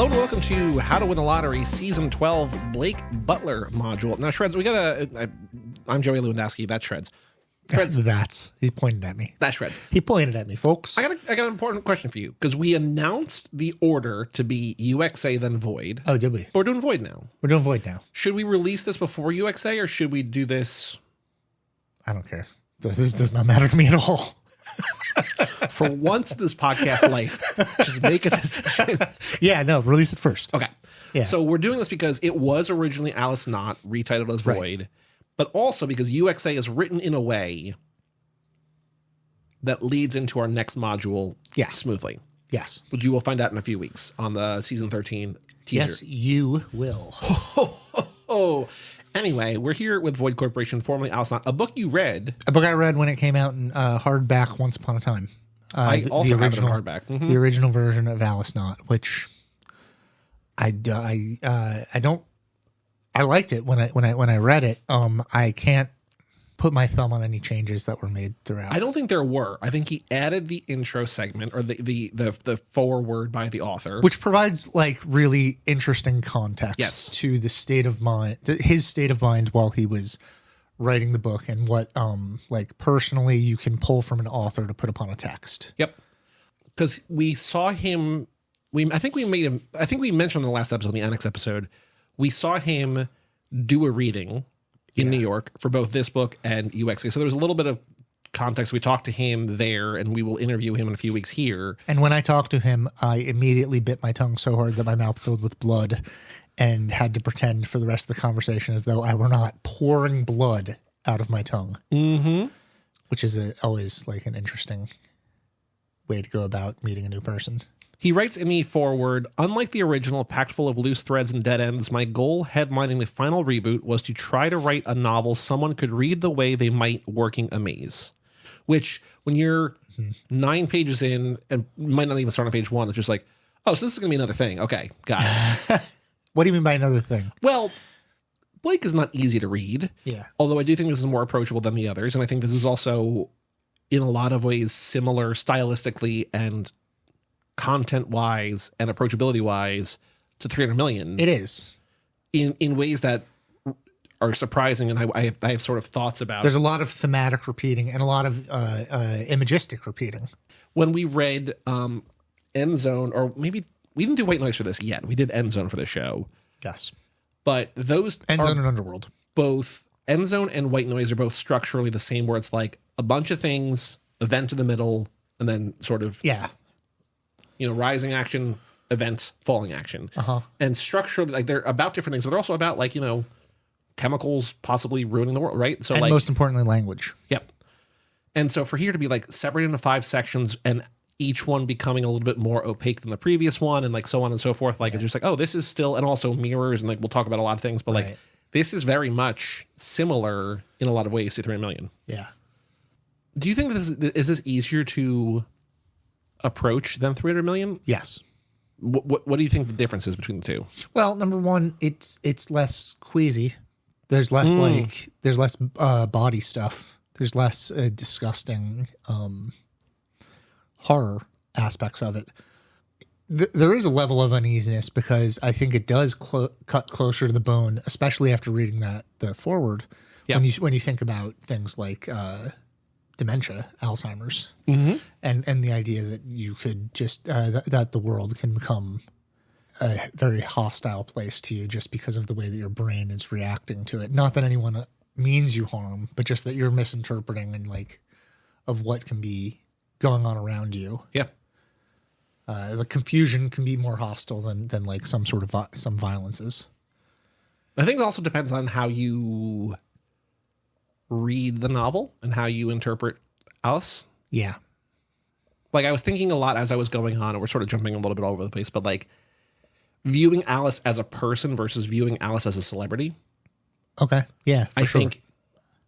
Hello and welcome to How to Win the Lottery Season 12 Blake Butler module. Now, Shreds, I'm Joey Lewandowski. That's Shreds. Shreds. He pointed at me. That's Shreds. He pointed at me, folks. I got an important question for you because we announced the order to be UXA then Void. Oh, did we? But we're doing Void now. We're doing Void now. Should we release this before UXA or should we do this? I don't care. This does not matter to me at all. For once in this podcast life, just make a decision. Yeah, no, release it first. Okay. Yeah. So we're doing this because it was originally Alice Knott, retitled as Void, but also because UXA is written in a way that leads into our next module smoothly. Yes. Which you will find out in a few weeks on the Season 13 teaser. Yes, you will. Anyway, we're here with Void Corporation, formerly Alice Knott, a book you read. A book I read when it came out in hardback once upon a time. I also have it in hardback. Mm-hmm. The original version of Alice Knott, which I liked it when I read it. I can't put my thumb on any changes that were made throughout. I don't think there were. I think he added the intro segment or the foreword by the author, which provides like really interesting context to the state of mind, his state of mind while he was writing the book, and what like personally you can pull from an author to put upon a text. Yep. Because we saw him. I think we mentioned in the last episode, the Annex episode, we saw him do a reading in New York for both this book and UXA. So there was a little bit of context. We talked to him there, and we will interview him in a few weeks here. And when I talked to him, I immediately bit my tongue so hard that my mouth filled with blood and had to pretend for the rest of the conversation as though I were not pouring blood out of my tongue. Mm-hmm. Which is always like an interesting way to go about meeting a new person. He writes in the foreword, unlike the original, packed full of loose threads and dead ends, my goal headlining the final reboot was to try to write a novel someone could read the way they might working a maze. Which, when you're 9 pages in and might not even start on page 1, it's just like, oh, so this is going to be another thing. Okay, got it. What do you mean by another thing? Well, Blake is not easy to read. Yeah. Although I do think this is more approachable than the others. And I think this is also, in a lot of ways, similar stylistically and content-wise and approachability-wise to 300 Million. It is. In ways that are surprising, and I have sort of thoughts about. There's a lot of thematic repeating and a lot of imagistic repeating. When we read End Zone, or maybe we didn't do White Noise for this yet. We did End Zone for the show. Yes. But those End Zone and Underworld. Both End Zone and White Noise are both structurally the same, where it's like a bunch of things, event in the middle, and then sort of rising action, event, falling action. And structurally, like, they're about different things, but they're also about, like, chemicals possibly ruining the world, right? So, and like, most importantly, language. Yep. And so for here to be like separated into 5 sections and each one becoming a little bit more opaque than the previous one, and like so on and so forth, like it's just like, oh, this is still, and also mirrors, and like we'll talk about a lot of things, but like this is very much similar in a lot of ways to 300 Million. Yeah. Do you think is this easier to approach than 300 Million? Yes. What do you think the difference is between the two? Well, number one, it's less queasy. There's less body stuff. There's less disgusting horror aspects of it. There is a level of uneasiness because I think it does cut closer to the bone, especially after reading the foreword. When you think about things like dementia, Alzheimer's, and the idea that you could just that the world can become a very hostile place to you just because of the way that your brain is reacting to it. Not that anyone means you harm, but just that you're misinterpreting and like of what can be going on around you. Yeah. The confusion can be more hostile than like some sort of some violences. I think it also depends on how you read the novel and how you interpret Alice. Yeah. Like, I was thinking a lot as I was going on, and we're sort of jumping a little bit all over the place, but like viewing Alice as a person versus viewing Alice as a celebrity. Okay. Yeah. I think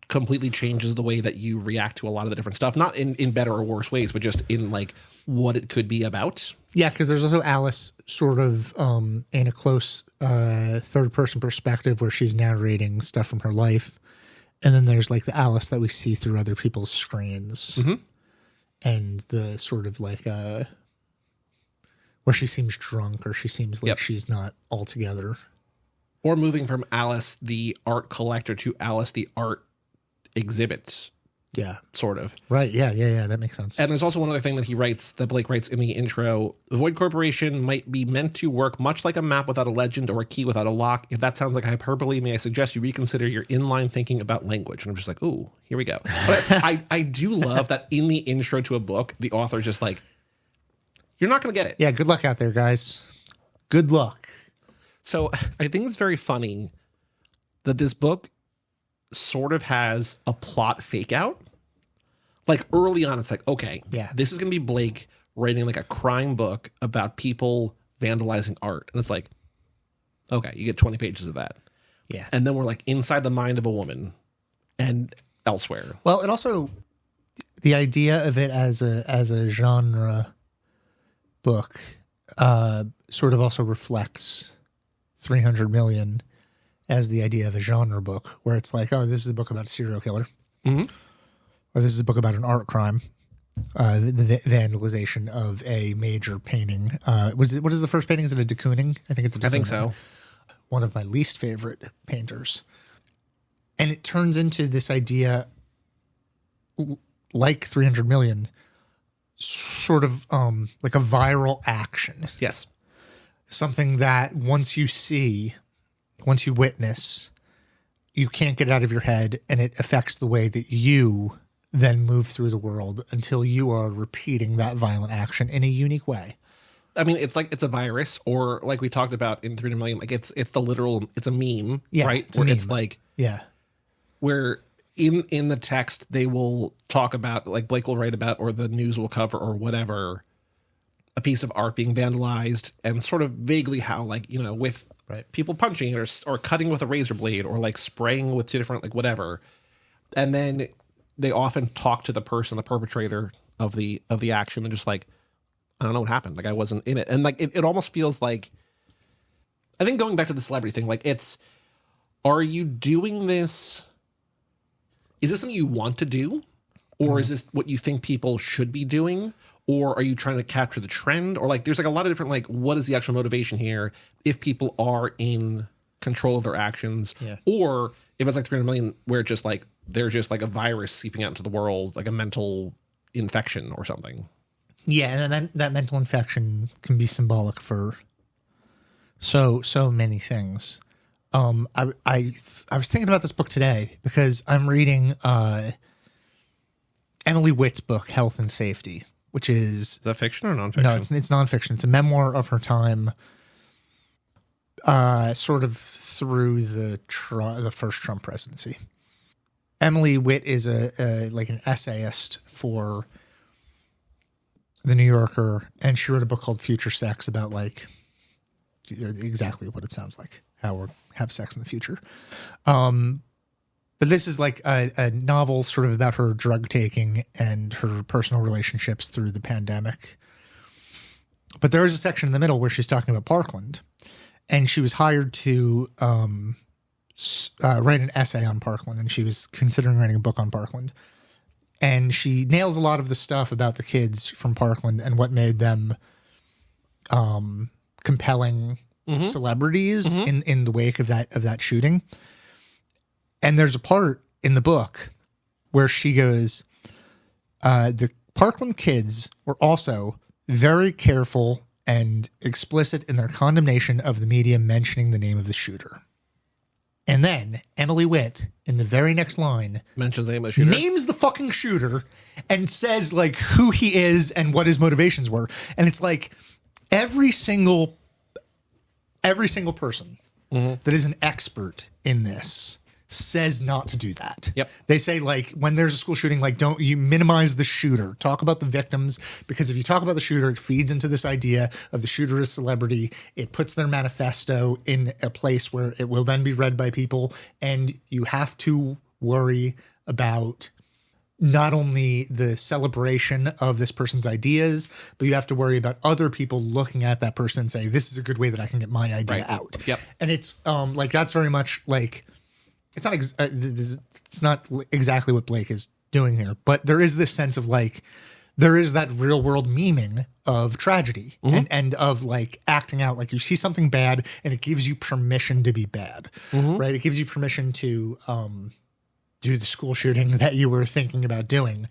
completely changes the way that you react to a lot of the different stuff, not in better or worse ways, but just in like what it could be about. Yeah, because there's also Alice sort of in a close third person perspective where she's narrating stuff from her life. And then there's like the Alice that we see through other people's screens. And the sort of like where she seems drunk or she seems like she's not all together. Or moving from Alice the art collector to Alice the art exhibit. Yeah. Sort of. Right. Yeah. That makes sense. And there's also one other thing that Blake writes in the intro. The Void Corporation might be meant to work much like a map without a legend or a key without a lock. If that sounds like hyperbole, may I suggest you reconsider your inline thinking about language? And I'm just like, ooh, here we go. But I do love that in the intro to a book, the author just like, you're not going to get it. Yeah, good luck out there, guys. Good luck. So I think it's very funny that this book sort of has a plot fake out. Like early on, it's like, okay, this is going to be Blake writing like a crime book about people vandalizing art. And it's like, okay, you get 20 pages of that. Yeah. And then we're like inside the mind of a woman and elsewhere. Well, it also, the idea of it as a genre book sort of also reflects 300 Million as the idea of a genre book, where it's like, oh, this is a book about a serial killer, or this is a book about an art crime, the vandalization of a major painting. What is the first painting? Is it a de Kooning? I think it's a de Kooning. I think so. One of my least favorite painters. And it turns into this idea, like 300 Million, sort of like a viral action. Yes. Something that once you witness, you can't get it out of your head, and it affects the way that you then move through the world until you are repeating that violent action in a unique way. I mean, it's like it's a virus, or like we talked about in 300 Million, like it's the literal, it's a meme, right? It's a meme. It's like, where in the text they will talk about, like Blake will write about, or the news will cover, or whatever, a piece of art being vandalized, and sort of vaguely how, like, you know, with people punching or cutting with a razor blade, or like spraying with two different, like whatever. And then they often talk to the person, the perpetrator of the action, and just like, I don't know what happened. Like, I wasn't in it. And like, it almost feels like, I think going back to the celebrity thing, like are you doing this? Is this something you want to do? Or is this what you think people should be doing? Or are you trying to capture the trend? Or like, there's like a lot of different, like, what is the actual motivation here if people are in control of their actions? Yeah. Or if it's like 300 Million, where it's just like, they're just like a virus seeping out into the world, like a mental infection or something. Yeah, and then that mental infection can be symbolic for so many things. I was thinking about this book today because I'm reading Emily Witt's book, Health and Safety, which is that fiction or nonfiction? No, it's nonfiction. It's a memoir of her time, sort of through the first Trump presidency. Emily Witt is like an essayist for The New Yorker, and she wrote a book called Future Sex about like exactly what it sounds like, how we'll have sex in the future. But this is like a novel sort of about her drug taking and her personal relationships through the pandemic. But there is a section in the middle where she's talking about Parkland, and she was hired to write an essay on Parkland, and she was considering writing a book on Parkland. And she nails a lot of the stuff about the kids from Parkland and what made them compelling celebrities in the wake of that shooting. And there's a part in the book where she goes, the Parkland kids were also very careful and explicit in their condemnation of the media mentioning the name of the shooter. And then Emily Witt, in the very next line, mentions the name of the shooter, names the fucking shooter, and says like who he is and what his motivations were. And it's like every single person that is an expert in this says not to do that. Yep. They say, like, when there's a school shooting, like, don't you minimize the shooter. Talk about the victims, because if you talk about the shooter, it feeds into this idea of the shooter as celebrity. It puts their manifesto in a place where it will then be read by people, and you have to worry about not only the celebration of this person's ideas, but you have to worry about other people looking at that person and say, this is a good way that I can get my idea out. Yep. And it's like, that's very much like, it's not exactly what Blake is doing here, but there is this sense of like there is that real world memeing of tragedy and of like acting out. Like you see something bad and it gives you permission to be bad, right? It gives you permission to do the school shooting that you were thinking about doing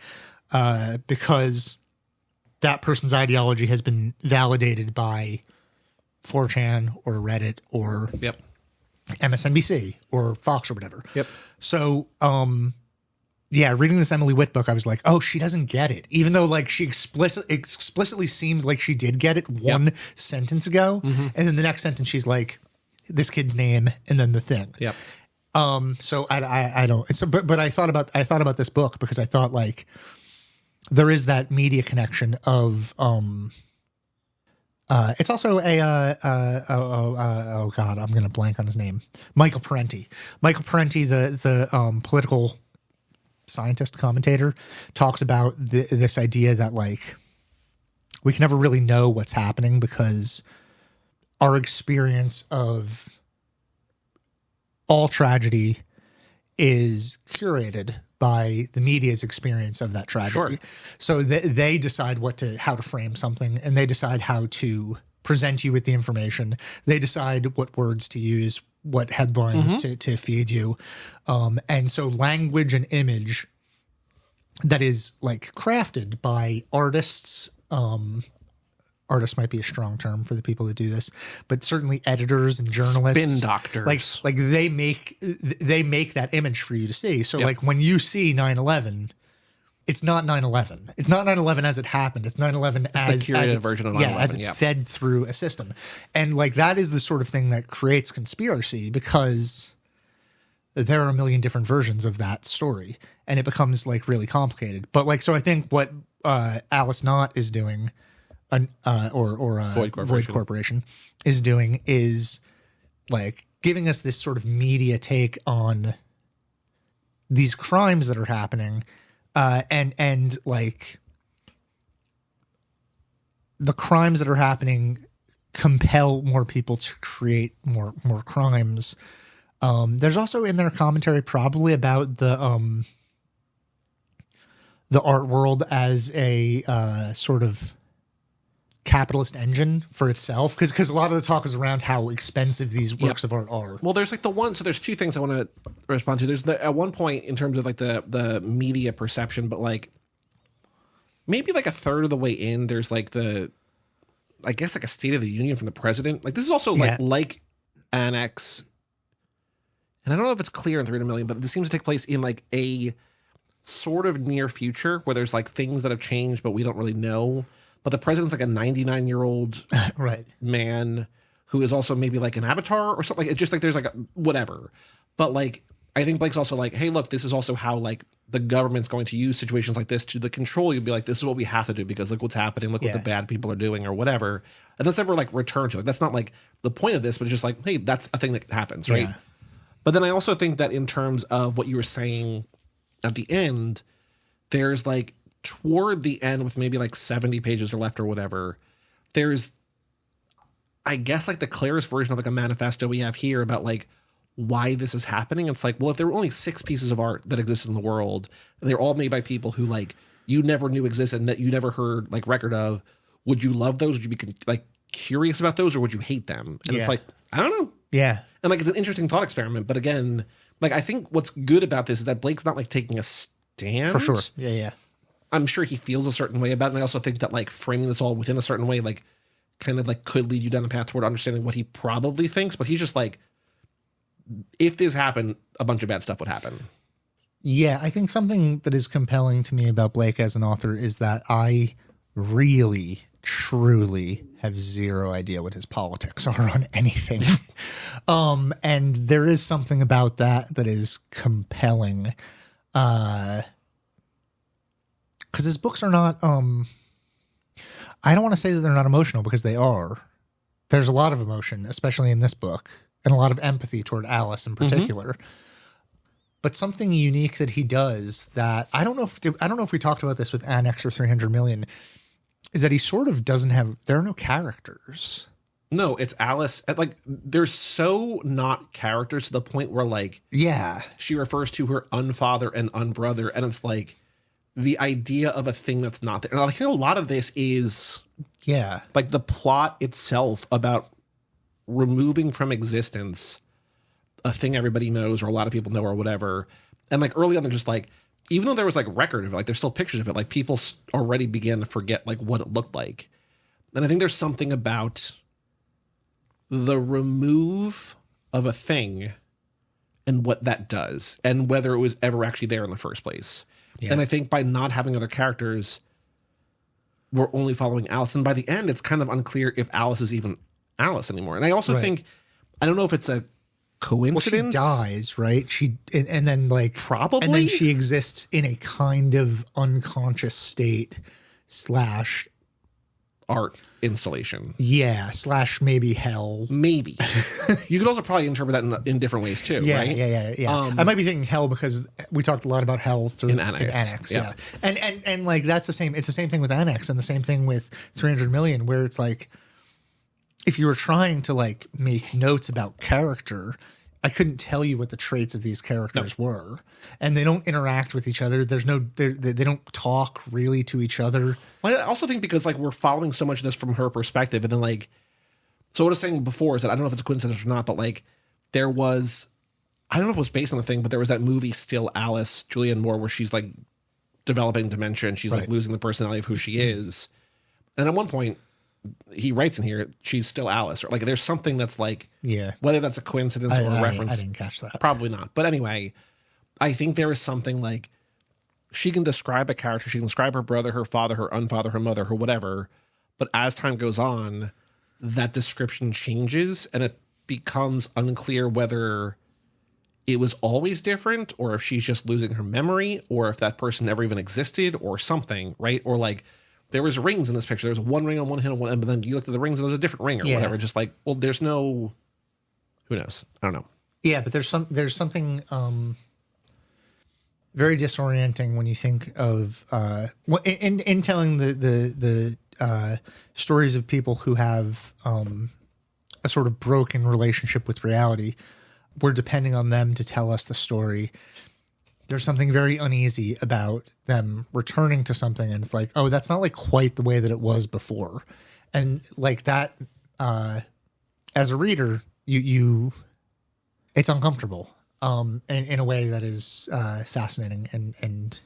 because that person's ideology has been validated by 4chan or Reddit or MSNBC or Fox or whatever. Yep. So, yeah, reading this Emily Witt book, I was like, oh, she doesn't get it. Even though like she explicitly seemed like she did get it one sentence ago. And then the next sentence, she's like, this kid's name and then the thing. Yep. So I don't, so, but I thought about this book because I thought like there is that media connection of, it's also oh God, I'm going to blank on his name. Michael Parenti, the political scientist commentator, talks about this idea that like we can never really know what's happening because our experience of all tragedy is curated by the media's experience of that tragedy. Sure. So they decide how to frame something, and they decide how to present you with the information. They decide what words to use, what headlines to feed you. And so language and image that is like crafted by artists, artist might be a strong term for the people that do this, but certainly editors and journalists, spin doctors, like they make that image for you to see. So like when you see 9/11, it's not 9/11. It's not 9/11 as it happened. It's 9/11 as the curated version of 9/11. Yeah, as it's fed through a system. And like that is the sort of thing that creates conspiracy because there are a million different versions of that story and it becomes like really complicated. But like, so I think what Alice Knott is doing or Void Corporation is doing is like giving us this sort of media take on these crimes that are happening, and like the crimes that are happening compel more people to create more crimes. There's also in their commentary probably about the art world as a sort of capitalist engine for itself, because a lot of the talk is around how expensive these works of art are. Well, there's like so there's two things I want to respond to. There's at one point in terms of like the media perception, but like maybe like a third of the way in, there's like I guess like a State of the Union from the president. Like this is also like Annex, and I don't know if it's clear in 300 million, but this seems to take place in like a sort of near future where there's like things that have changed, but we don't really know. But the president's like a 99-year-old right man who is also maybe like an avatar or something. It's just like there's like a whatever. But like I think Blake's also like, hey, look, this is also how like the government's going to use situations like this to the control. You'd be like, this is what we have to do because look what's happening. Look what the bad people are doing or whatever. And that's never like returned to it. That's not like the point of this, but it's just like, hey, that's a thing that happens, right? Yeah. But then I also think that in terms of what you were saying at the end, there's like toward the end with maybe like 70 pages or left or whatever, there's, I guess, like the clearest version of like a manifesto we have here about like why this is happening. It's like, well, if there were only 6 pieces of art that existed in the world and they're all made by people who like you never knew existed and that you never heard like record of, would you love those? Would you be like curious about those or would you hate them? And it's like, I don't know. Yeah. And like, it's an interesting thought experiment. But again, like, I think what's good about this is that Blake's not like taking a stand. For sure. Yeah. Yeah. I'm sure he feels a certain way about it. And I also think that like framing this all within a certain way, like kind of like could lead you down the path toward understanding what he probably thinks. But he's just like, if this happened, a bunch of bad stuff would happen. Yeah. I think something that is compelling to me about Blake as an author is that I really, truly have zero idea what his politics are on anything. And there is something about that is compelling. Because his books are not, I don't want to say that they're not emotional because they are. There's a lot of emotion, especially in this book, and a lot of empathy toward Alice in particular. But something unique that he does that I don't know if we talked about this with Annex or 300 Million, is that he sort of doesn't have. There are no characters. No, it's Alice. Like, they're so not characters to the point where, like, yeah, she refers to her unfather and unbrother, and it's like, the idea of a thing that's not there. And I think a lot of this is like the plot itself about removing from existence a thing everybody knows or a lot of people know or whatever. And like early on, they're just like, even though there was like record of it, like there's still pictures of it, like people already began to forget like what it looked like. And I think there's something about the remove of a thing and what that does and whether it was ever actually there in the first place. Yeah. And I think by not having other characters, we're only following Alice. And by the end, it's kind of unclear if Alice is even Alice anymore. And I also think, I don't know if it's a coincidence. Well, she dies, right? And then like probably, and then she exists in a kind of unconscious state / art installation. Yeah, / maybe hell. Maybe. You could also probably interpret that in different ways too, right? Yeah. I might be thinking hell because we talked a lot about hell through in Annex. Yeah. And like that's the same. It's the same thing with Annex and the same thing with 300 Million, where it's like, if you were trying to like make notes about character, I couldn't tell you what the traits of these characters were, and they don't interact with each other. There's no, they don't talk really to each other. Well, I also think because like we're following so much of this from her perspective, and then like, so what I was saying before is that I don't know if it's a coincidence or not, but like there was, I don't know if it was based on the thing, but there was that movie Still Alice, Julianne Moore, where she's like developing dementia and she's like losing the personality of who she is, and at one point, he writes in here, she's still Alice, or like there's something that's like, whether that's a coincidence or a reference. I didn't catch that. Probably not. But anyway, I think there is something like she can describe a character. She can describe her brother, her father, her unfather, her mother, her whatever. But as time goes on, that description changes and it becomes unclear whether it was always different or if she's just losing her memory or if that person never even existed or something, right? Or like, there was rings in this picture. There's one ring on one hand, but then you looked at the rings and there's a different ring or whatever. Just like, well, there's no, who knows? I don't know. Yeah, but there's something very disorienting when you think of in telling the stories of people who have a sort of broken relationship with reality. We're depending on them to tell us the story. There's something very uneasy about them returning to something. And it's like, oh, that's not like quite the way that it was before. And like that, as a reader, you it's uncomfortable in a way that is fascinating and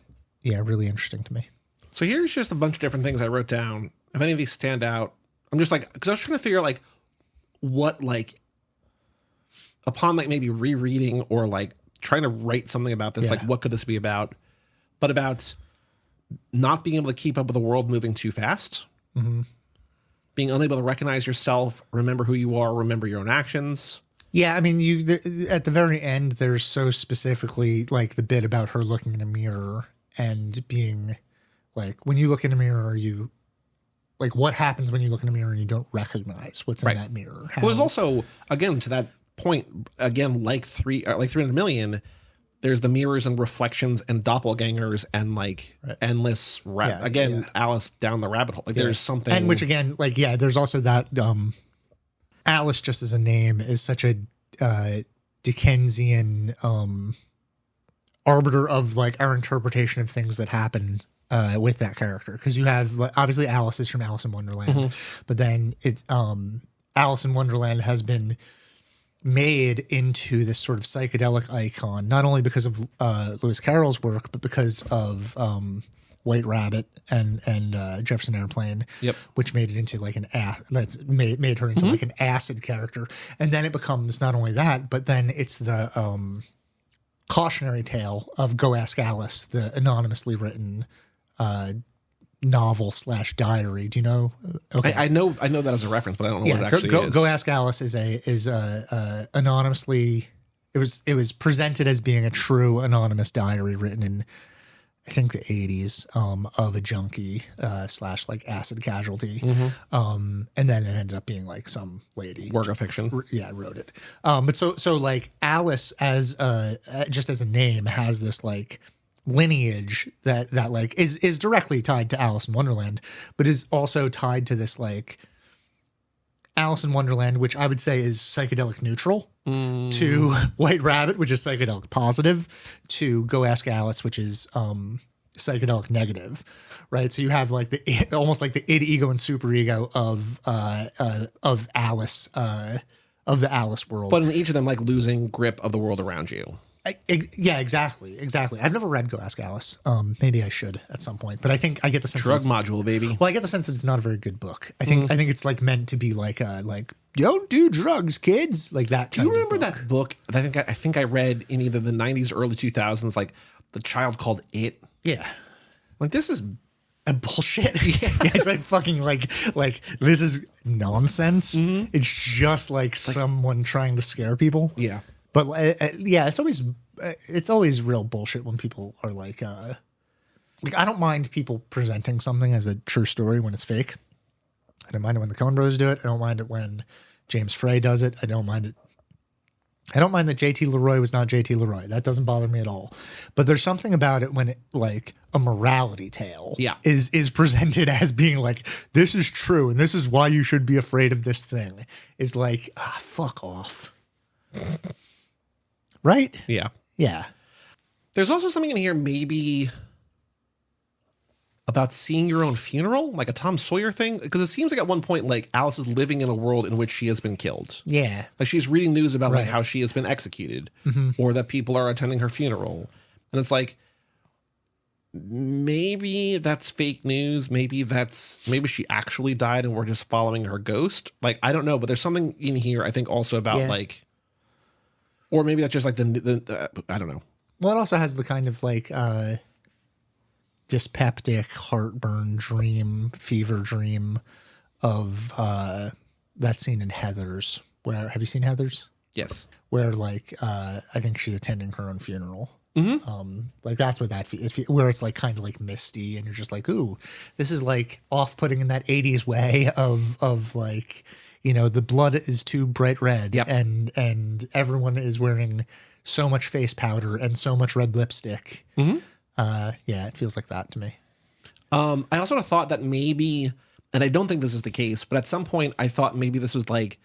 really interesting to me. So here's just a bunch of different things I wrote down. If any of these stand out, I'm just like, because I was trying to figure out like what like upon like maybe rereading or like trying to write something about this, like what could this be about? But about not being able to keep up with the world moving too fast, being unable to recognize yourself, remember who you are, remember your own actions. Yeah, I mean, at the very end, there's so specifically like the bit about her looking in a mirror and being like, when you look in a mirror, you like what happens when you look in a mirror and you don't recognize what's in that mirror. Well, there's also, again, to that point, again, like 300 Million, there's the mirrors and reflections and doppelgangers and like endless Alice down the rabbit hole. Like there's something, and which again, like there's also that Alice just as a name is such a Dickensian arbiter of like our interpretation of things that happen with that character, because you have obviously Alice is from Alice in Wonderland, but then it Alice in Wonderland has been made into this sort of psychedelic icon, not only because of Lewis Carroll's work, but because of White Rabbit and Jefferson Airplane, which made it into like that's made her into like an acid character. And then it becomes not only that, but then it's the cautionary tale of Go Ask Alice, the anonymously written novel / diary. Do you know? Okay, I know that as a reference, but I don't know what it actually is. Go Ask Alice is anonymously. It was presented as being a true anonymous diary written in, I think, the 80s of a junkie / like acid casualty, and then it ended up being like some lady work of fiction. Wrote it. But so like Alice as just as a name has this like lineage that like is directly tied to Alice in Wonderland, but is also tied to this like Alice in Wonderland, which I would say is psychedelic neutral, to White Rabbit, which is psychedelic positive, to Go Ask Alice, which is psychedelic negative, right? So you have like almost like the id, ego, and superego of Alice, of the Alice world. But in each of them, like losing grip of the world around you. Yeah, exactly. I've never read Go Ask Alice. Maybe I should at some point, but I think I get the sense drug module, baby. Well, I get the sense that it's not a very good book. I think it's like meant to be like don't do drugs, kids, like that. Do you remember that book? I think I read in either the 90s or early 2000s, like The Child Called It. Yeah, like this is a bullshit. Yeah, it's like fucking like this is nonsense. It's just like someone trying to scare people. Yeah. But yeah, it's always real bullshit when people are like I don't mind people presenting something as a true story when it's fake. I don't mind it when the Coen brothers do it. I don't mind it when James Frey does it. I don't mind it. I don't mind that JT Leroy was not JT Leroy. That doesn't bother me at all. But there's something about it when it like a morality tale is presented as being like, this is true and this is why you should be afraid of this thing. Is like, fuck off. Right? Yeah. Yeah. There's also something in here maybe about seeing your own funeral, like a Tom Sawyer thing. Because it seems like at one point, like Alice is living in a world in which she has been killed. Yeah. Like she's reading news about like how she has been executed or that people are attending her funeral. And it's like, maybe that's fake news. Maybe she actually died and we're just following her ghost. Like, I don't know, but there's something in here, I think also about like, or maybe that's just like the I don't know. Well, it also has the kind of like dyspeptic heartburn dream, fever dream of that scene in Heathers. Where have you seen Heathers? Yes. Where like I think she's attending her own funeral. Like that's what that where it's like kind of like misty and you're just like, ooh, this is like off-putting in that 80s way of like, you know, the blood is too bright red and everyone is wearing so much face powder and so much red lipstick. Yeah, it feels like that to me. I also thought that maybe, and I don't think this is the case, but at some point I thought maybe this was like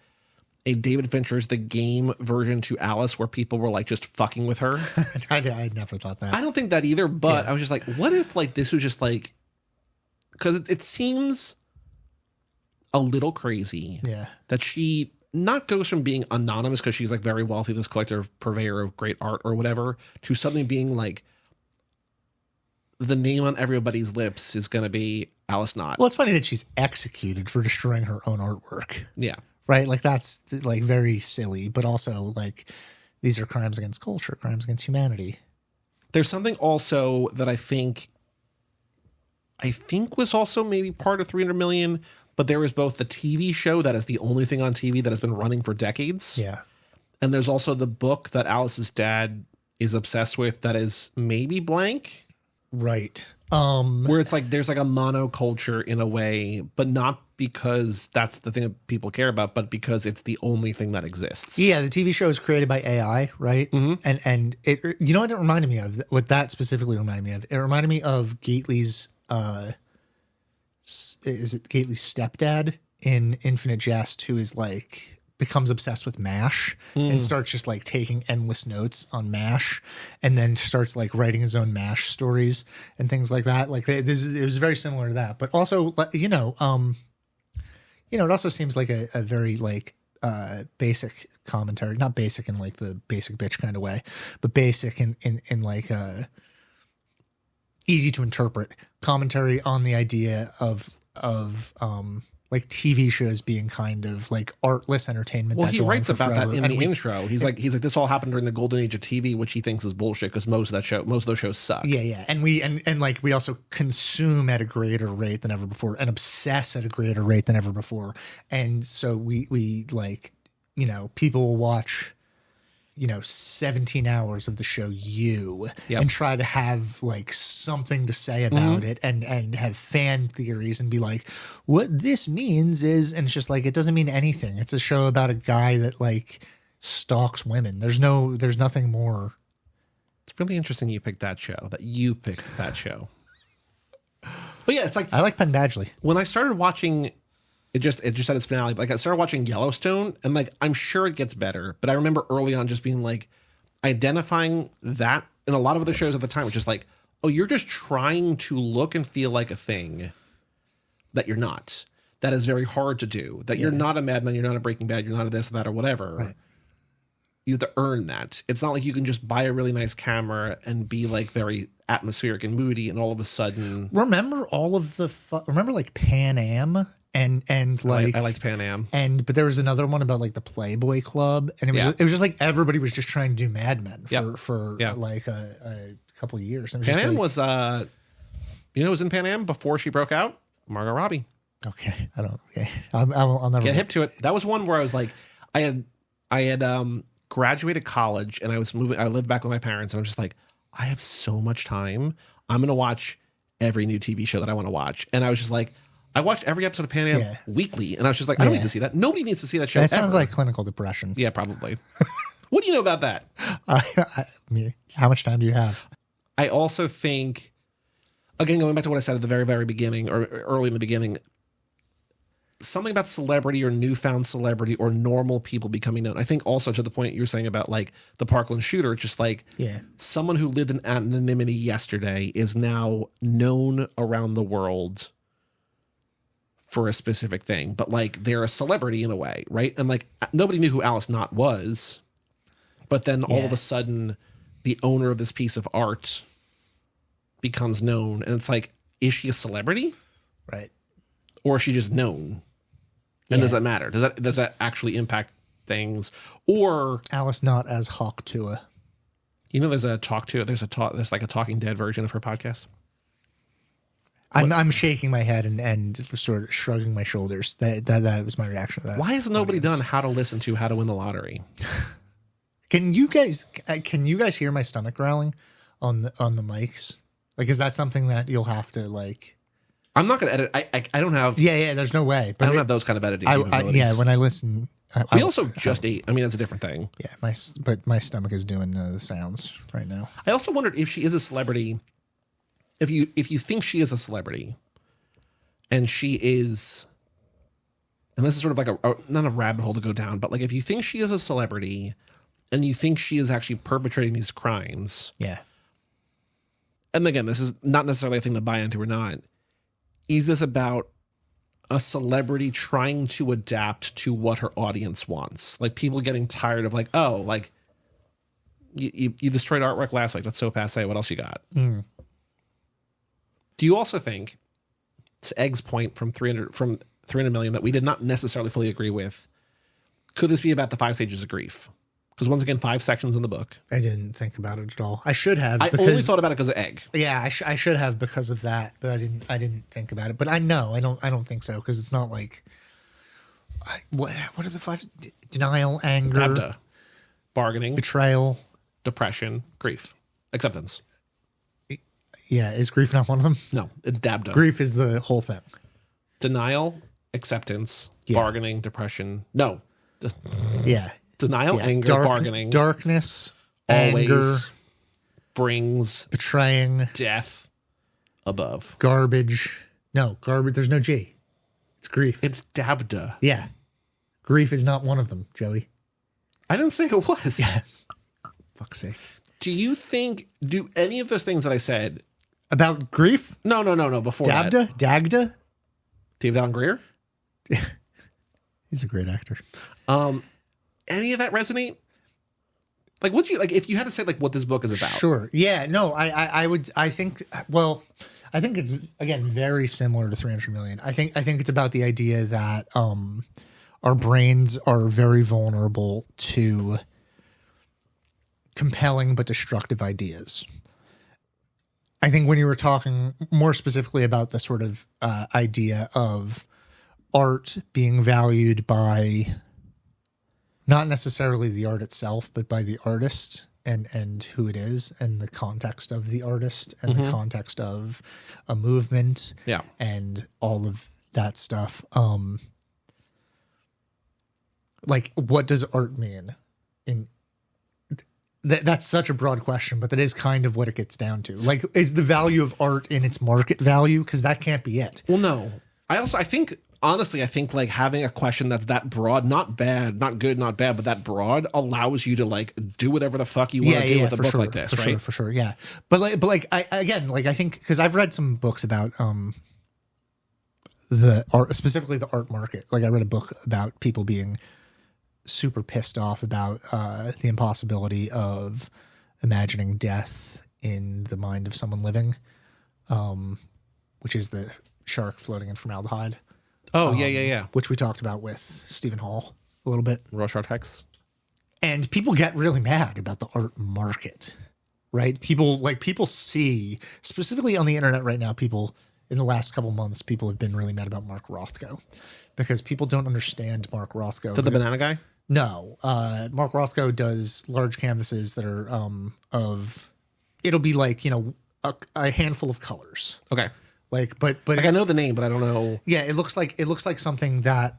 a David Fincher's The Game version to Alice where people were like just fucking with her. I never thought that. I don't think that either, but I was just like, what if like this was just like, because it seems a little crazy that she not goes from being anonymous because she's like very wealthy, this collector, purveyor of great art or whatever, to suddenly being like, the name on everybody's lips is going to be Alice Knott. Well, it's funny that she's executed for destroying her own artwork. Yeah. Right? Like that's like very silly, but also like these are crimes against culture, crimes against humanity. There's something also that I think was also maybe part of 300 million, but there is both the TV show that is the only thing on TV that has been running for decades. Yeah. And there's also the book that Alice's dad is obsessed with that is maybe blank. Right. Where it's like there's like a monoculture in a way, but not because that's the thing that people care about, but because it's the only thing that exists. Yeah, the TV show is created by AI, right? And it, you know what it reminded me of? What that specifically reminded me of? It reminded me of Gately's is it Gately's stepdad in Infinite Jest, who is like becomes obsessed with MASH and starts just like taking endless notes on MASH and then starts like writing his own MASH stories and things like that. Like it was very similar to that, but also, you know, it also seems like a very like basic commentary, not basic in like the basic bitch kind of way, but basic in like easy to interpret commentary on the idea of like TV shows being kind of like artless entertainment. Well, he writes about that in the intro. He's like, this all happened during the golden age of TV, which he thinks is bullshit because most of those shows suck. Yeah. And we also consume at a greater rate than ever before and obsess at a greater rate than ever before. And so we like, you know, people will watch, you know, 17 hours of the show and try to have like something to say about it and have fan theories and be like, what this means is, and it's just like, it doesn't mean anything. It's a show about a guy that like stalks women. There's nothing more. It's really interesting you picked that show. But yeah, it's like, I like Penn Badgley. When I started watching it just had its finale. Like I started watching Yellowstone and like, I'm sure it gets better, but I remember early on just being like identifying that in a lot of other shows at the time, which is like oh, you're just trying to look and feel like a thing that you're not. That is very hard to do. That you're not a Mad Men, you're not a Breaking Bad, you're not a this, that, or whatever. Right. You have to earn that. It's not like you can just buy a really nice camera and be like very atmospheric and moody, and all of a sudden. Remember all of the remember like Pan Am and like I liked Pan Am, but there was another one about like the Playboy Club, and it was just like everybody was just trying to do Mad Men for like a couple of years. Pan Am was you know, was in Pan Am before she broke out. Margot Robbie. Okay, I don't. Yeah, I'll never get hip to it. That was one where I was like, I had graduated college and I was moving. I lived back with my parents, and I'm just like, I have so much time. I'm gonna watch every new TV show that I want to watch, and I was just like, I watched every episode of Pan Am weekly, and I was just like, I don't need to see that. Nobody needs to see that show. That sounds like clinical depression. Yeah, probably. What do you know about that? How much time do you have? I also think, again, going back to what I said at the very, very beginning, or early in the beginning, something about celebrity or newfound celebrity or normal people becoming known. I think also to the point you were saying about like the Parkland shooter, just like someone who lived in anonymity yesterday is now known around the world for a specific thing, but like they're a celebrity in a way, right? And like nobody knew who Alice Knott was, but then all of a sudden the owner of this piece of art becomes known, and it's like, is she a celebrity? Right. Or is she just known? And does that matter? Does that actually impact things? Or Alice Knott as Hawk Tua. You know, there's like a Talking Dead version of her podcast. I'm shaking my head and sort of shrugging my shoulders. That was my reaction to that. Why has nobody done How to Listen to How to Win the Lottery? Can you guys hear my stomach growling on the mics? Like, is that something that you'll have to like? I'm not going to edit. I don't have. Yeah. There's no way. But I don't have those kind of editing capabilities. When I listen, we also just ate. I mean, that's a different thing. Yeah, but my stomach is doing the sounds right now. I also wondered if she is a celebrity. If you think she is a celebrity, and she is, and this is sort of like not a rabbit hole to go down, but like if you think she is a celebrity, and you think she is actually perpetrating these crimes, and again, this is not necessarily a thing to buy into or not. Is this about a celebrity trying to adapt to what her audience wants? Like people getting tired of like, oh, like you destroyed artwork last week. That's so passe. What else you got? Do you also think, to Egg's point from 300 million that we did not necessarily fully agree with, could this be about the 5 stages of grief? Because once again, 5 sections in the book. I didn't think about it at all. I should have. I only thought about it because of Egg. Yeah, I should have because of that, but I didn't think about it. But I don't think so, because it's not like what are the 5? Denial, anger, Dabda. Bargaining, betrayal, depression, grief, acceptance. Yeah, is grief not one of them? No, it's Dabda. Grief is the whole thing. Denial, acceptance, bargaining, depression. No. Denial, anger, bargaining. Darkness, always anger. Brings. Betraying. Death. Above. Garbage. No, garbage. There's no G. It's grief. It's Dabda. Yeah. Grief is not one of them, Joey. I didn't say it was. Yeah. Fuck's sake. Do any of those things that I said about grief? No. Before Dabda? Dagda? David Allen Greer? He's a great actor. Any of that resonate? Like, if you had to say like what this book is about? Sure. Yeah. No. I think it's again very similar to 300 million. I think it's about the idea that our brains are very vulnerable to compelling but destructive ideas. I think when you were talking more specifically about the sort of idea of art being valued by not necessarily the art itself, but by the artist and who it is and the context of the artist and the context of a movement and all of that stuff. Like, what does art mean? That's such a broad question, but that is kind of what it gets down to. Like, is the value of art in its market value? Because that can't be it. Well, no. I think honestly, I think like having a question that's that broad, not bad, not good, not bad, but that broad allows you to like do whatever the fuck you want to do with a book like this, right? For sure, yeah. But I think because I've read some books about the art, specifically the art market. Like I read a book about people being super pissed off about the impossibility of imagining death in the mind of someone living, which is the shark floating in formaldehyde. Oh, yeah. Which we talked about with Stephen Hall a little bit. Rorschach Hex. And people get really mad about the art market, right? People see, specifically on the internet right now, people in the last couple months, people have been really mad about Mark Rothko because people don't understand Mark Rothko. The banana guy? No. Mark Rothko does large canvases that are it'll be like, a handful of colors. Okay. But I know the name, but I don't know. Yeah, it looks like something that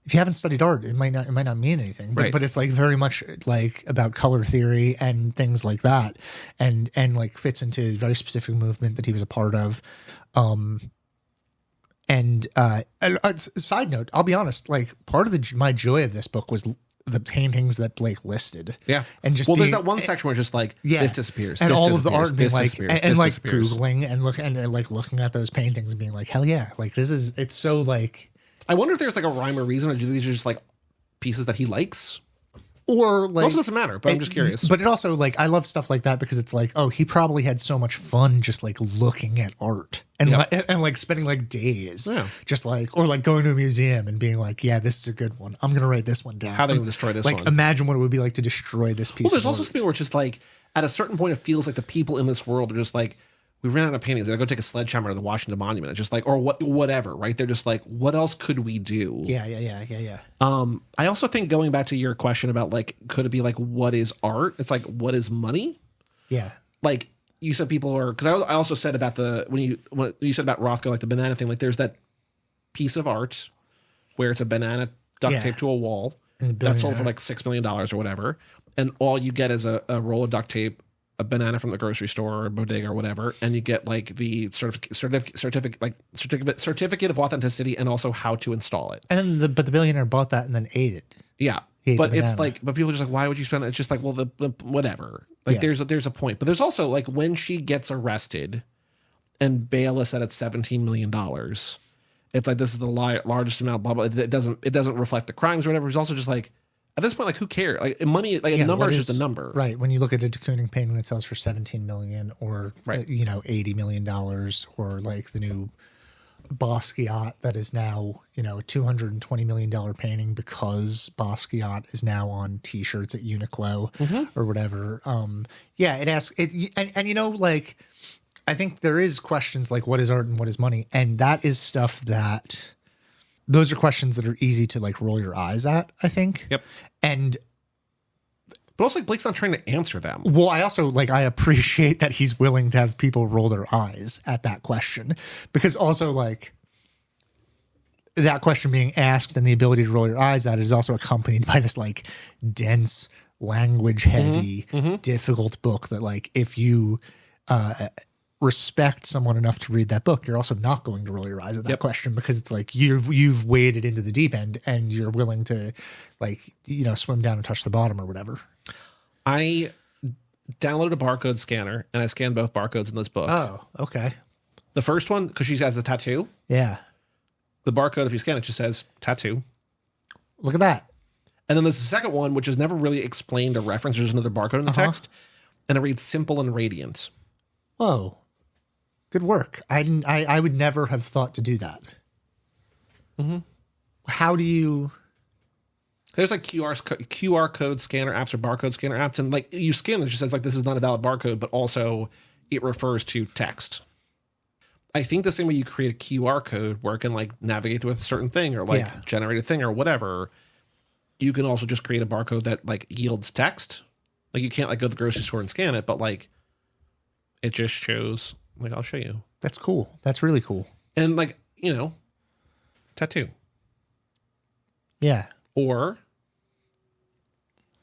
if you haven't studied art, it might not mean anything. But it's like very much like about color theory and things like that, and like fits into a very specific movement that he was a part of. And side note, I'll be honest, like part of my joy of this book was the paintings that Blake listed. Yeah. And just there's that one section where just like this disappears. And this all disappears, of the art being like and like disappears. Googling and looking at those paintings and being like, hell yeah, like it's so like I wonder if there's like a rhyme or reason, or do these are just like pieces that he likes? Or like, it also doesn't matter, but I'm just curious. But it also like, I love stuff like that because it's like, oh, he probably had so much fun just like looking at art and like spending like days, just like, or like going to a museum and being like, yeah, this is a good one. I'm gonna write this one down. How they would destroy this one? Like, imagine what it would be like to destroy this piece. Well, there's of also art. something where it's just like at a certain point, it feels like the people in this world are just like, we ran out of paintings. I go take a sledgehammer to the Washington Monument. It's just like, or whatever, right? They're just like, what else could we do? Yeah. I also think going back to your question about like, could it be like, what is art? It's like, what is money? Yeah. Like you said, people are, because I also said about when you said about Rothko, like the banana thing, like there's that piece of art where it's a banana duct taped to a wall that's sold for like $6 million or whatever, and all you get is a roll of duct tape, a banana from the grocery store or bodega or whatever, and you get like the certificate of authenticity and also how to install it. And then but the billionaire bought that and then ate it. Yeah, but it's like, but people are just like, why would you spend it? It's just like, well, the whatever. Like there's a point, but there's also like when she gets arrested and bail is set at $17 million. It's like, this is the largest amount. Blah blah. It doesn't reflect the crimes or whatever. It's also just like, at this point, like, who cares? Like, money, like, a number is just a number. Right. When you look at a de Kooning painting that sells for $17 million or, $80 million, or like the new Basquiat that is now, a $220 million painting because Basquiat is now on T-shirts at Uniqlo or whatever. It asks it. And like, I think there is questions like, what is art and what is money? And that is stuff that... Those are questions that are easy to like roll your eyes at, I think. Yep. But also like Blake's not trying to answer them. Well, I also I appreciate that he's willing to have people roll their eyes at that question, because also like that question being asked and the ability to roll your eyes at it is also accompanied by this like dense, language heavy, difficult book that like if you respect someone enough to read that book, you're also not going to roll your eyes at that question, because it's like you've waded into the deep end and you're willing to like swim down and touch the bottom or whatever. I downloaded a barcode scanner and I scanned both barcodes in this book. Oh, okay. The first one, because she has a tattoo. Yeah. The barcode, if you scan it, just says tattoo. Look at that. And then there's the second one, which is never really explained or referenced. There's another barcode in the text, and it reads simple and radiant. Whoa. Good work. I would never have thought to do that. How do you... There's like QR code scanner apps or barcode scanner apps, and like you scan it, it just says like, this is not a valid barcode, but also it refers to text. I think the same way you create a QR code where it can like navigate to a certain thing or like generate a thing or whatever, you can also just create a barcode that like yields text. Like you can't like go to the grocery store and scan it, but like it just shows, like, I'll show you. That's cool. That's really cool. And like, tattoo. Yeah. Or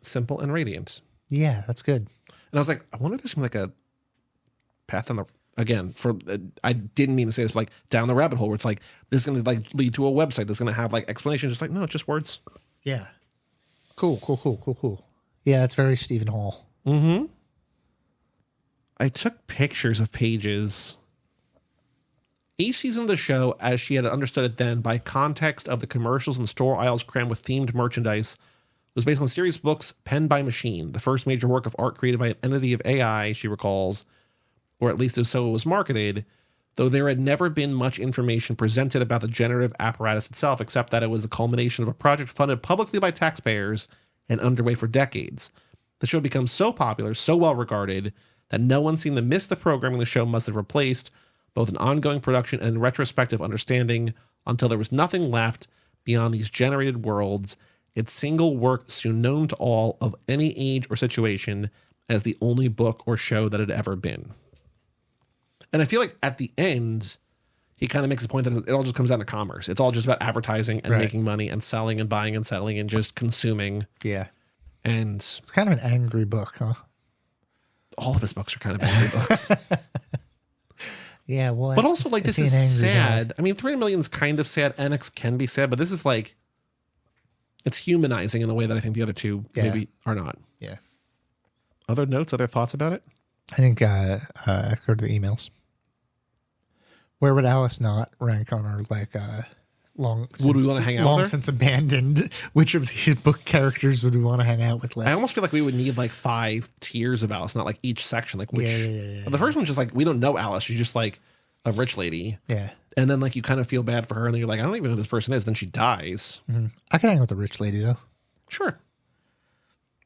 simple and radiant. Yeah, that's good. And I was like, I wonder if there's like a path on the again, I didn't mean to say this, but like down the rabbit hole where it's like, this is going to like lead to a website that's going to have like explanations. Just like, no, it's just words. Yeah. Cool. Yeah, that's very Stephen Hall. Mm-hmm. I took pictures of pages. Each season of the show, as she had understood it then, by context of the commercials and store aisles crammed with themed merchandise, was based on series books penned by machine, the first major work of art created by an entity of AI, she recalls, or at least so it was marketed, though there had never been much information presented about the generative apparatus itself, except that it was the culmination of a project funded publicly by taxpayers and underway for decades. The show had become so popular, so well regarded, that no one seemed to miss the programming the show must have replaced, both in ongoing production and in retrospective understanding, until there was nothing left beyond these generated worlds, its single work soon known to all of any age or situation as the only book or show that had ever been. And I feel like at the end, he kind of makes a point that it all just comes down to commerce. It's all just about advertising and making money and selling and buying and selling and just consuming. Yeah. And it's kind of an angry book, huh? All of his books are kind of angry books. Yeah, well, but also like this is sad. Guy. I mean, 300 million is kind of sad. NX can be sad, but this is like, it's humanizing in a way that I think the other two maybe are not. Yeah. Other notes, other thoughts about it? I think I go to the emails. Where would Alice Knott rank on our long? Would we want to hang out with her? Long since abandoned. Which of these book characters would we want to hang out with list? I almost feel like we would need like 5 tiers of Alice, not like each section. Like which? Yeah. The first one's just like we don't know Alice. She's just like a rich lady. Yeah. And then like you kind of feel bad for her, and then you're like, I don't even know who this person is. Then she dies. Mm-hmm. I can hang out with the rich lady though. Sure.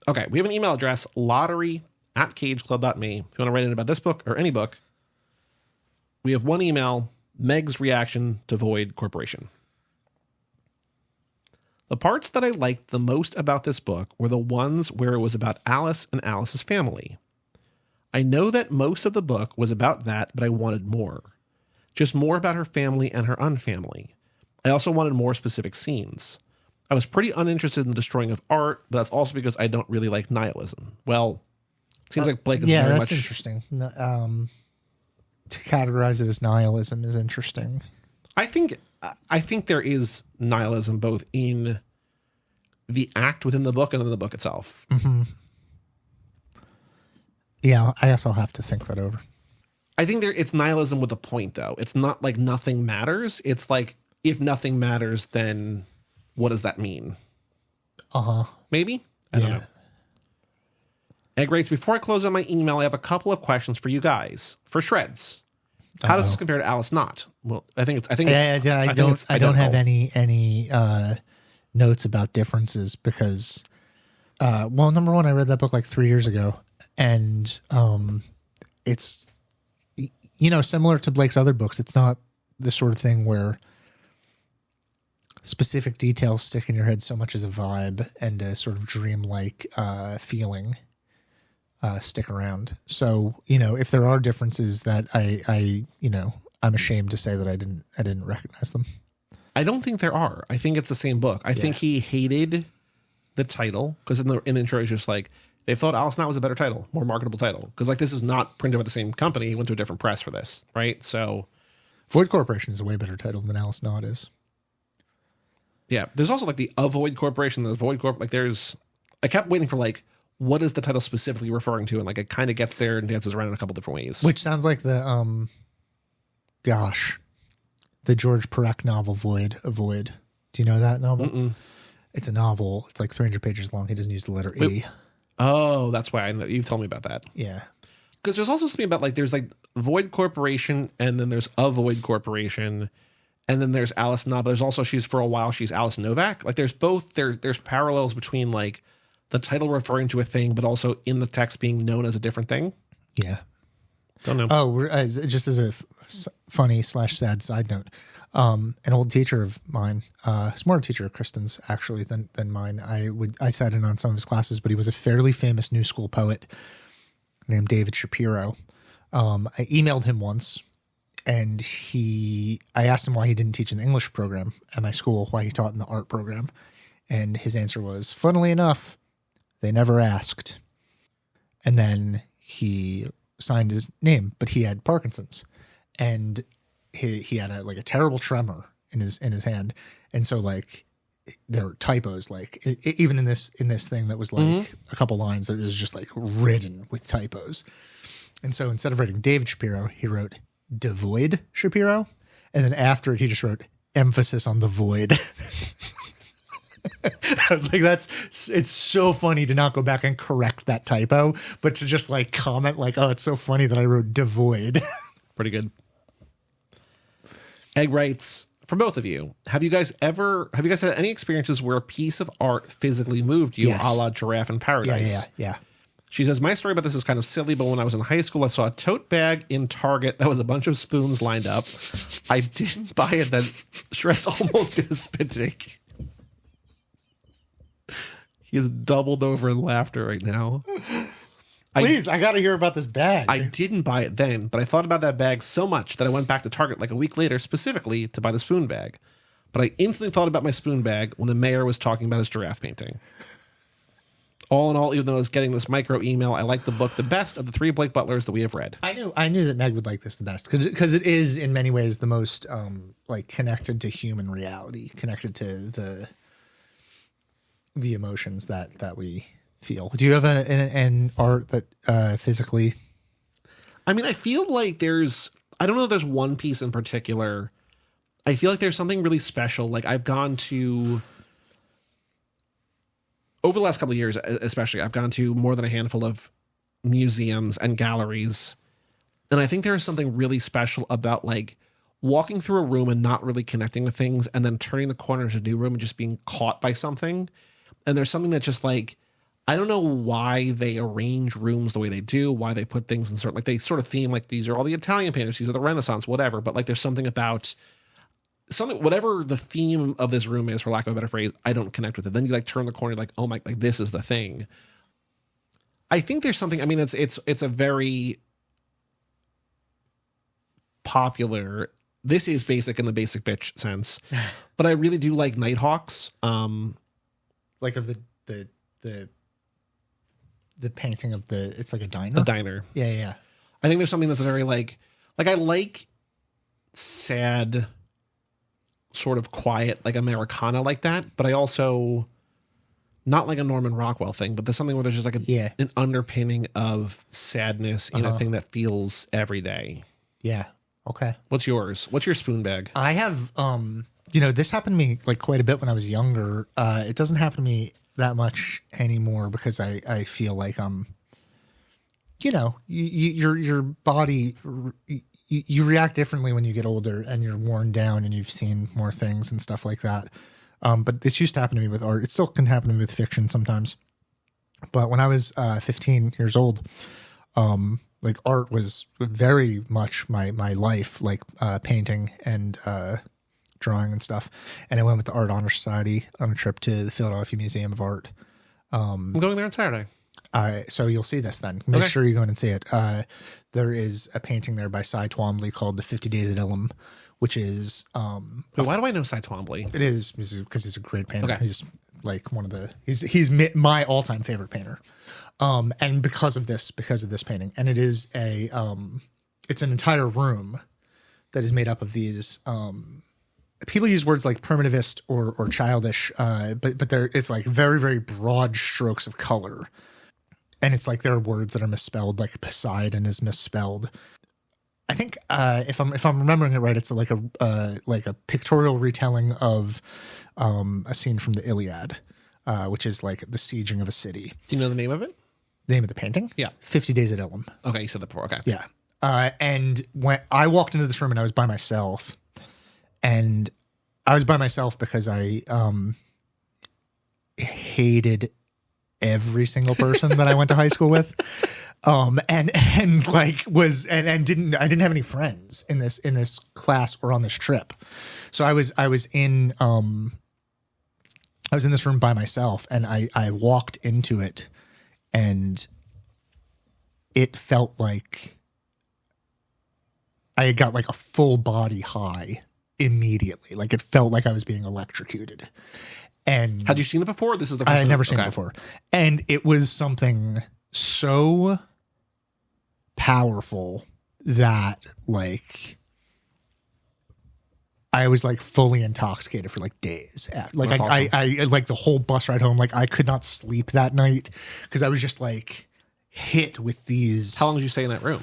Okay, we have an email address, lottery@cageclub.me. If you want to write in about this book or any book, we have one email, Meg's reaction to Void Corporation. The parts that I liked the most about this book were the ones where it was about Alice and Alice's family. I know that most of the book was about that, but I wanted more. Just more about her family and her unfamily. I also wanted more specific scenes. I was pretty uninterested in the destroying of art, but that's also because I don't really like nihilism. Well, it seems like Blake is very much... Yeah, that's interesting. To categorize it as nihilism is interesting. I think there is nihilism both in the act within the book and in the book itself. Mm-hmm. Yeah, I guess I'll have to think that over. I think it's nihilism with a point, though. It's not like nothing matters. It's like, if nothing matters, then what does that mean? Uh-huh. Maybe? I don't know. Egg Rates, before I close on my email, I have a couple of questions for you guys. For Shreds. How does this compare to Alice Knott? Well, I don't have any notes about differences because, well, number one, I read that book like 3 years ago, and it's, similar to Blake's other books. It's not the sort of thing where specific details stick in your head so much as a vibe and a sort of dreamlike feeling stick around. So, if there are differences that I'm ashamed to say that I didn't recognize them. I don't think there are. I think it's the same book. I think he hated the title because in the intro it's just like they thought Alice Knott was a better title, more marketable title. Because like this is not printed by the same company. He went to a different press for this, right? So Void Corporation is a way better title than Alice Knott is. Yeah. There's also like the Avoid Corporation, the Void Corp. Like I kept waiting for like, what is the title specifically referring to? And like it kind of gets there and dances around in a couple different ways. Which sounds like the the George Perec novel Void. Do you know that novel? Mm-mm. It's a novel. It's like 300 pages long. He doesn't use the letter E. Oh, that's why I know. You've told me about that. Yeah. Because there's also something about like there's like Void Corporation and then there's Avoid Corporation and then there's Alice Knott. There's also she's Alice Novak. Like there's both there's parallels between like the title referring to a thing, but also in the text being known as a different thing. Yeah. Don't know. Oh, just as a funny / sad side note, an old teacher of mine, smarter teacher of Kristen's actually than mine. I sat in on some of his classes, but he was a fairly famous New School poet named David Shapiro. I emailed him once, and I asked him why he didn't teach in the English program at my school, why he taught in the art program, and his answer was, funnily enough, they never asked. And then he signed his name, but he had Parkinson's, and he had a terrible tremor in his hand, and so like there were typos like even in this thing that was like a couple lines that was just like ridden with typos, and so instead of writing David Shapiro, he wrote devoid Shapiro, and then after it he just wrote emphasis on the void. I was like, it's so funny to not go back and correct that typo, but to just like comment like, oh, it's so funny that I wrote devoid. Pretty good. Egg writes, for both of you, have you guys had any experiences where a piece of art physically moved you, a la Giraffe in Paradise? Yeah. She says, my story about this is kind of silly, but when I was in high school, I saw a tote bag in Target that was a bunch of spoons lined up. I didn't buy it, then Stress almost did a spit take. He is doubled over in laughter right now. Please, I got to hear about this bag. I didn't buy it then, but I thought about that bag so much that I went back to Target like a week later specifically to buy the spoon bag. But I instantly thought about my spoon bag when the mayor was talking about his giraffe painting. All in all, even though I was getting this micro email, I like the book the best of the 3 Blake Butlers that we have read. I knew that Meg would like this the best because it is in many ways the most like connected to human reality, connected to the emotions that we feel. Do you have an art that physically? I mean, I feel like I don't know if there's one piece in particular. I feel like there's something really special. Like I've gone to, over the last couple of years, especially, I've gone to more than a handful of museums and galleries. And I think there is something really special about like walking through a room and not really connecting with things and then turning the corner to a new room and just being caught by something. And there's something that just like, I don't know why they arrange rooms the way they do, why they put things in like they sort of theme like these are all the Italian painters, these are the Renaissance, whatever. But like there's something about whatever the theme of this room is, for lack of a better phrase, I don't connect with it. Then you like turn the corner, like, oh my, like this is the thing. I think there's something, I mean, it's a very popular, this is basic in the basic bitch sense, but I really do like Nighthawks. Like of the painting of it's like a diner. A diner. Yeah. I think there's something that's very like I like sad, sort of quiet, like Americana like that, but I also not like a Norman Rockwell thing, but there's something where there's just like an underpinning of sadness in a thing that feels every day. Yeah. Okay. What's yours? What's your spoon bag? I have, this happened to me like quite a bit when I was younger. It doesn't happen to me that much anymore because I feel like your body, you react differently when you get older and you're worn down and you've seen more things and stuff like that. But this used to happen to me with art. It still can happen to me with fiction sometimes. But when I was 15 years old, like art was very much my life, like painting and drawing and stuff. And I went with the Art Honor Society on a trip to the Philadelphia Museum of Art. I'm going there on Saturday. So you'll see this then. Make sure you go in and see it. There is a painting there by Cy Twombly called The 50 Days at Ilham, which is... why do I know Cy Twombly? It is because he's a great painter. Okay. He's like he's my all-time favorite painter. And because of this painting. And it is it's an entire room that is made up of these... people use words like primitivist or childish, but it's like very, very broad strokes of color. And it's like there are words that are misspelled, like Poseidon is misspelled. I think if I'm remembering it right, it's like a pictorial retelling of a scene from the Iliad, which is like the sieging of a city. Do you know the name of it? The name of the painting? Yeah. 50 Days at Ilham. Okay, you said that before. Okay. Yeah. And when I walked into this room and I was by myself, and I was by myself because I hated every single person that I went to high school with. I didn't have any friends in this class or on this trip. So I was in this room by myself, and I walked into it, and it felt like I got like a full body high immediately. Like it felt like I was being electrocuted. And had you seen it before? This is the first I had time? never seen it before. And it was something so powerful that like I was like fully intoxicated for like days. Like That's awesome. I like the whole bus ride home, like I could not sleep that night because I was just like hit with these. How long did you stay in that room?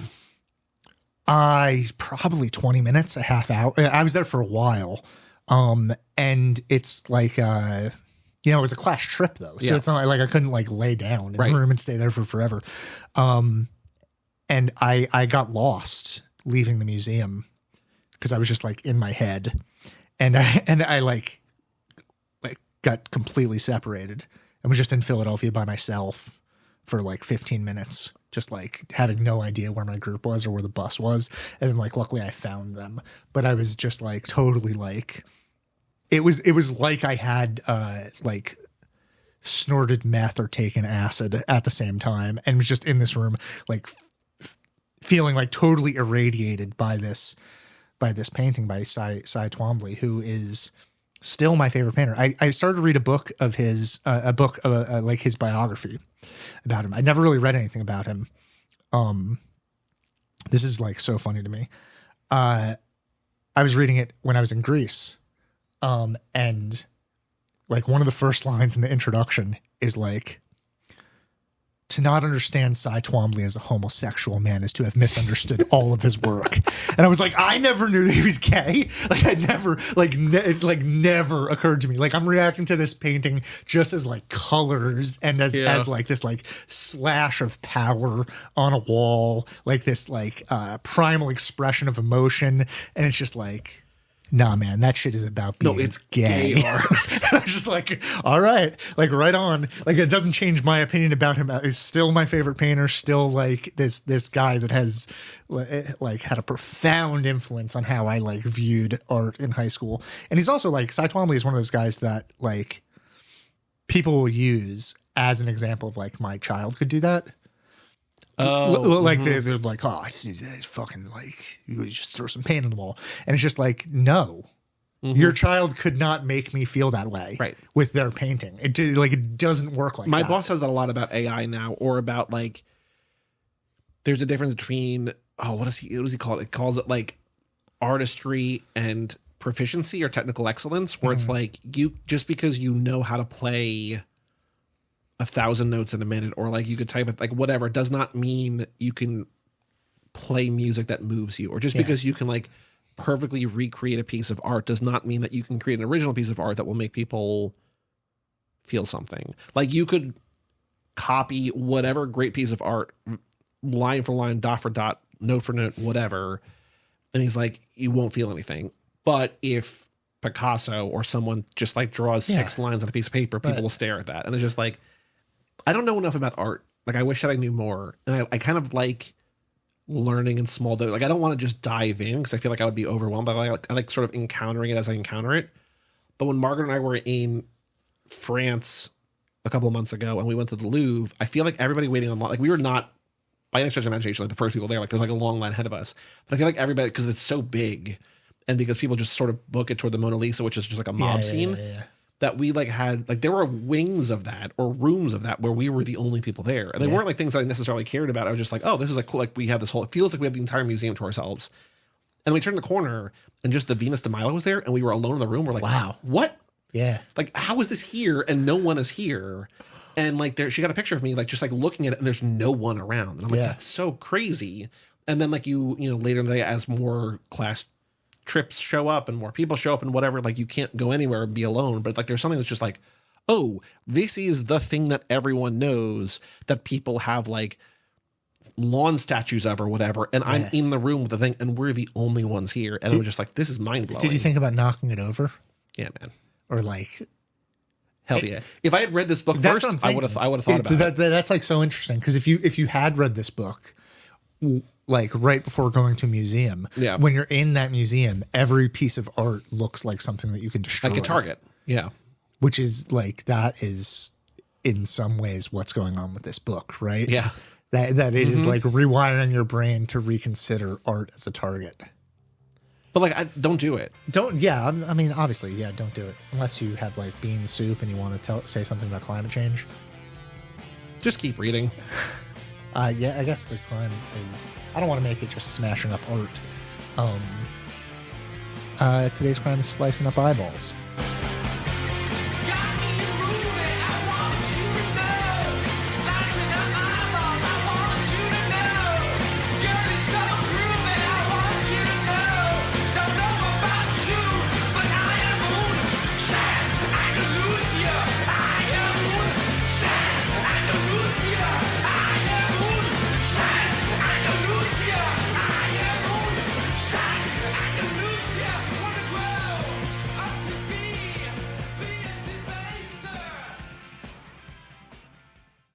Probably 20 minutes, a half hour. I was there for a while. And it's like, it was a class trip though. So it's not like I couldn't like lay down in the room and stay there for forever. And I got lost leaving the museum because I was just like in my head, and I like got completely separated and was just in Philadelphia by myself for like 15 minutes, just like having no idea where my group was or where the bus was. And then like, luckily I found them, but I was just like totally like, it was like I had like snorted meth or taken acid at the same time and was just in this room, like feeling like totally irradiated by this painting by Cy Twombly, who is still my favorite painter. I started to read a book of his, like his biography about him. I'd never really read anything about him. This is like so funny to me. I was reading it when I was in Greece. And like one of the first lines in the introduction is like, to not understand Cy Twombly as a homosexual man is to have misunderstood all of his work. And I was like, I never knew that he was gay. Like I never, it never occurred to me. Like I'm reacting to this painting just as like colors and as like this like slash of power on a wall, like this like primal expression of emotion. And it's just like, nah, man, that shit is about being it's gay art. And I was just like, all right, like right on. Like it doesn't change my opinion about him. He's still my favorite painter. Still like this guy that has like had a profound influence on how I like viewed art in high school. And he's also like, Cy Twombly is one of those guys that like people will use as an example of like my child could do that. Oh, like they're like, oh, I see this fucking like you just throw some paint on the wall, and it's just like, no, your child could not make me feel that way, right? With their painting, it doesn't work like that. My boss says that a lot about AI now, or about like, there's a difference between what does he call it? It calls it like artistry and proficiency or technical excellence, where it's like you just because you know how to play 1,000 notes in a minute, or like you could type it like whatever, does not mean you can play music that moves you, or just because you can like perfectly recreate a piece of art does not mean that you can create an original piece of art that will make people feel something. Like you could copy whatever great piece of art line for line, dot for dot, note for note, whatever, and he's like, you won't feel anything. But if Picasso or someone just like draws 6 lines on a piece of paper, people will stare at that. And it's just like, I don't know enough about art. Like I wish that I knew more. And I kind of like learning in small doses. Like I don't want to just dive in because I feel like I would be overwhelmed. But I like sort of encountering it as I encounter it. But when Margaret and I were in France a couple of months ago and we went to the Louvre, I feel like everybody waiting on, like we were not by any stretch of imagination like the first people there. Like there's like a long line ahead of us. But I feel like everybody, because it's so big and because people just sort of book it toward the Mona Lisa, which is just like a mob scene. That we like had, like there were wings of that or rooms of that where we were the only people there. And they weren't like things that I necessarily cared about. I was just like, oh, this is like cool. Like we have this whole, it feels like we have the entire museum to ourselves. And we turned the corner and just the Venus de Milo was there and we were alone in the room. We're like, wow, what? Yeah. Like, how is this here? And no one is here. And like she got a picture of me, like just like looking at it and there's no one around. And I'm like, that's so crazy. And then like you know, later in the day as more class trips show up and more people show up and whatever, like you can't go anywhere and be alone, but like there's something that's just like, oh, this is the thing that everyone knows that people have like lawn statues of or whatever, and I'm in the room with the thing and we're the only ones here, and I'm just like, this is mind-blowing. Did you think about knocking it over? Yeah, man. Or like, hell yeah, if I had read this book first, I would have thought about it. That's like so interesting, because if you had read this book like right before going to a museum, when you're in that museum, every piece of art looks like something that you can destroy. Like a target. Yeah. Which is like, that is in some ways what's going on with this book, right? Yeah. That it is like rewiring your brain to reconsider art as a target. But like, don't do it. I mean, obviously, don't do it. Unless you have like bean soup and you want to say something about climate change. Just keep reading. Yeah, I guess the crime is, I don't want to make it just smashing up art. Today's crime is slicing up eyeballs.